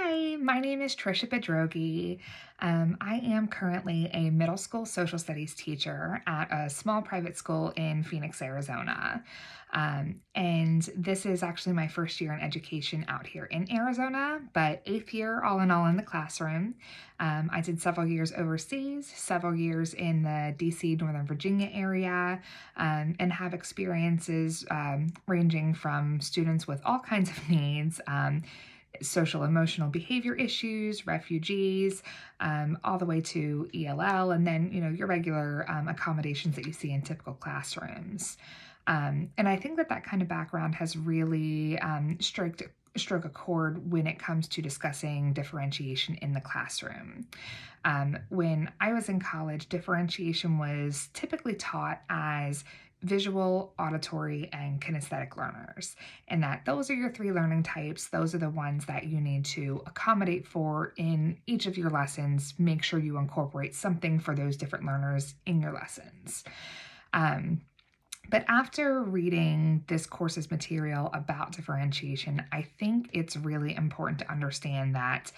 Hi, my name is Trisha Bedrogi. I am currently a middle school social studies teacher at a small private school in Phoenix, Arizona. And this is actually my first year in education out here in Arizona, but eighth year all in all in the classroom. I did several years overseas, several years in the DC, Northern Virginia area, and have experiences ranging from students with all kinds of needs. Social emotional behavior issues, refugees, all the way to ELL, and then your regular accommodations that you see in typical classrooms. And I think that kind of background has really struck a chord when it comes to discussing differentiation in the classroom. When I was in college, differentiation was typically taught as visual, auditory, and kinesthetic learners, and that those are your three learning types. Those are the ones that you need to accommodate for in each of your lessons. Make sure you incorporate something for those different learners in your lessons. But after reading this course's material about differentiation, I think it's really important to understand that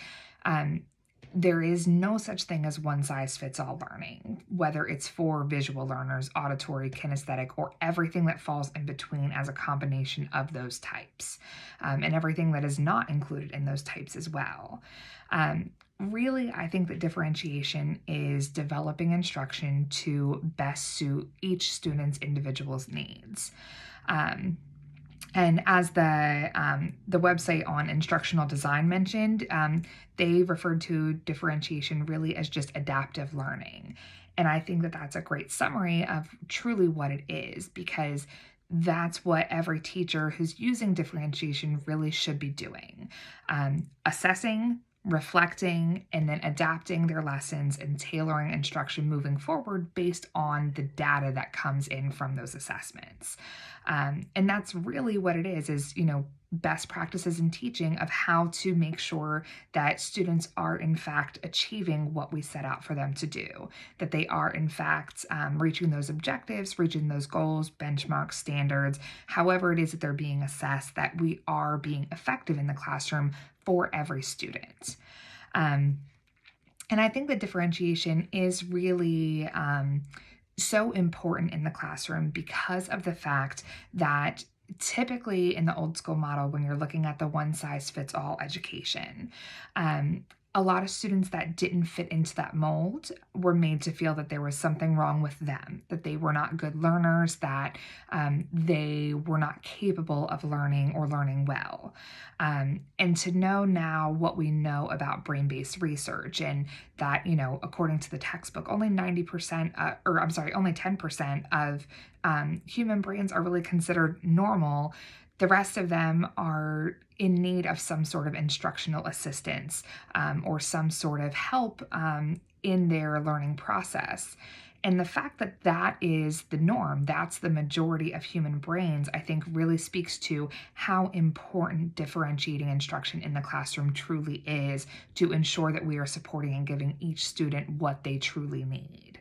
there is no such thing as one-size-fits-all learning, whether it's for visual learners, auditory, kinesthetic, or everything that falls in between as a combination of those types, and everything that is not included in those types as well. Really, I think that differentiation is developing instruction to best suit each student's individual needs. And as the website on instructional design mentioned, they referred to differentiation really as just adaptive learning. And I think that that's a great summary of truly what it is, because that's what every teacher who's using differentiation really should be doing. Assessing, reflecting, and then adapting their lessons and tailoring instruction moving forward based on the data that comes in from those assessments. And that's really what it is, best practices in teaching of how to make sure that students are in fact achieving what we set out for them to do, that they are in fact reaching those objectives, reaching those goals, benchmarks, standards, however it is that they're being assessed, that we are being effective in the classroom for every student. And I think that differentiation is really so important in the classroom because of the fact that typically in the old school model, when you're looking at the one-size-fits-all education, a lot of students that didn't fit into that mold were made to feel that there was something wrong with them, that they were not good learners, that they were not capable of learning or learning well. And to know now what we know about brain-based research, and that, according to the textbook, only 10% of human brains are really considered normal. The rest of them are in need of some sort of instructional assistance or some sort of help in their learning process. And the fact that that is the norm, that's the majority of human brains, I think really speaks to how important differentiating instruction in the classroom truly is to ensure that we are supporting and giving each student what they truly need.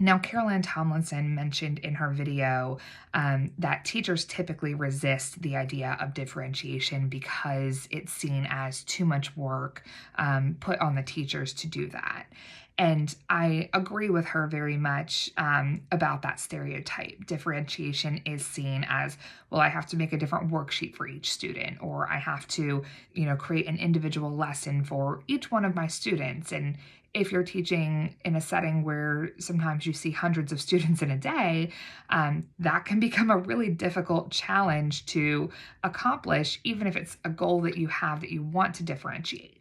Now, Carol Ann Tomlinson mentioned in her video that teachers typically resist the idea of differentiation because it's seen as too much work put on the teachers to do that. And I agree with her very much about that stereotype. Differentiation is seen as, well, I have to make a different worksheet for each student, or I have to, create an individual lesson for each one of my students. And if you're teaching in a setting where sometimes you see hundreds of students in a day, that can become a really difficult challenge to accomplish, even if it's a goal that you have that you want to differentiate.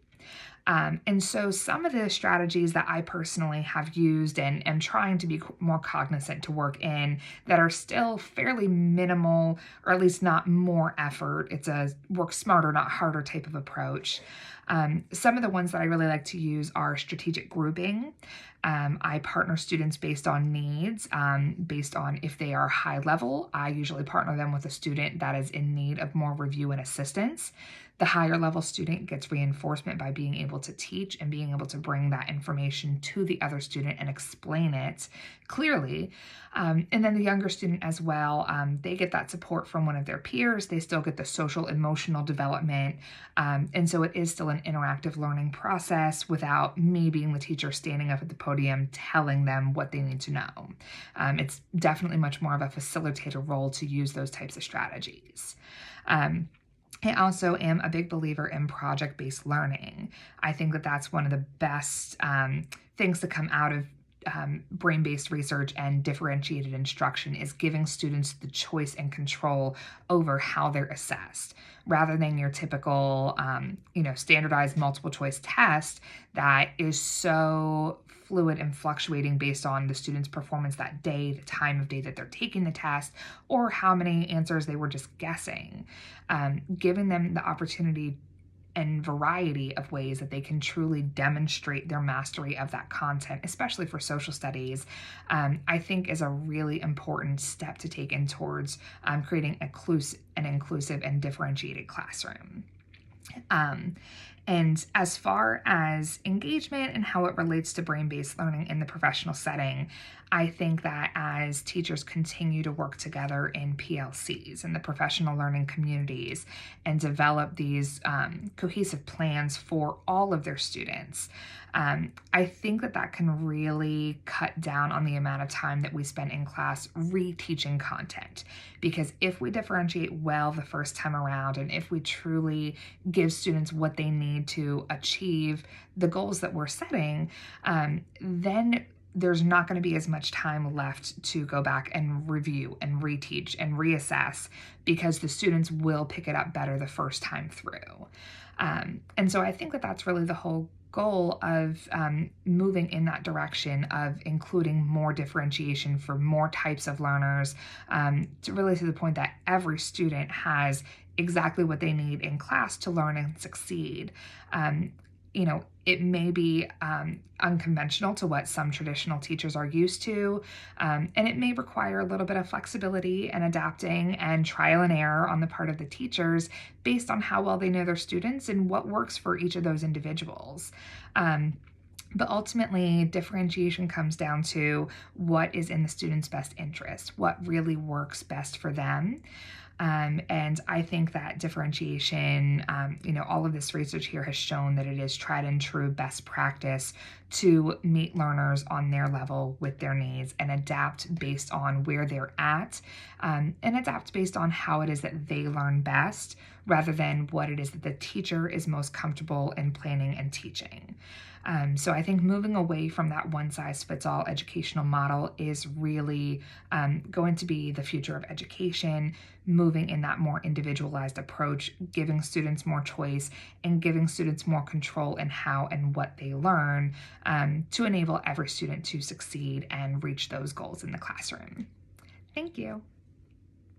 And so some of the strategies that I personally have used and am trying to be more cognizant to work in that are still fairly minimal, or at least not more effort. It's a work smarter, not harder type of approach. Some of the ones that I really like to use are strategic grouping. I partner students based on needs, based on if they are high level. I usually partner them with a student that is in need of more review and assistance. The higher level student gets reinforcement by being able to teach and being able to bring that information to the other student and explain it clearly. And then the younger student as well, they get that support from one of their peers. They still get the social emotional development. And so it is still an interactive learning process without me being the teacher standing up at the podium telling them what they need to know. It's definitely much more of a facilitator role to use those types of strategies. I also am a big believer in project-based learning. I think that that's one of the best things to come out of brain-based research and differentiated instruction is giving students the choice and control over how they're assessed, rather than your typical, standardized multiple choice test that is so fluid and fluctuating based on the student's performance that day, the time of day that they're taking the test, or how many answers they were just guessing. Giving them the opportunity and variety of ways that they can truly demonstrate their mastery of that content, especially for social studies, I think is a really important step to take in towards creating an inclusive and differentiated classroom. And as far as engagement and how it relates to brain-based learning in the professional setting, I think that as teachers continue to work together in PLCs and the professional learning communities and develop these cohesive plans for all of their students, I think that that can really cut down on the amount of time that we spend in class reteaching content. Because if we differentiate well the first time around, and if we truly give students what they need to achieve the goals that we're setting, then there's not going to be as much time left to go back and review and reteach and reassess, because the students will pick it up better the first time through. And so I think that that's really the whole goal of moving in that direction of including more differentiation for more types of learners, to really to the point that every student has exactly what they need in class to learn and succeed. It may be unconventional to what some traditional teachers are used to, and it may require a little bit of flexibility and adapting and trial and error on the part of the teachers based on how well they know their students and what works for each of those individuals. But ultimately, differentiation comes down to what is in the student's best interest, what really works best for them. And I think that differentiation, all of this research here has shown that it is tried and true best practice to meet learners on their level with their needs and adapt based on where they're at, and adapt based on how it is that they learn best, rather than what it is that the teacher is most comfortable in planning and teaching. So I think moving away from that one-size-fits-all educational model is really going to be the future of education, moving in that more individualized approach, giving students more choice and giving students more control in how and what they learn, to enable every student to succeed and reach those goals in the classroom. Thank you.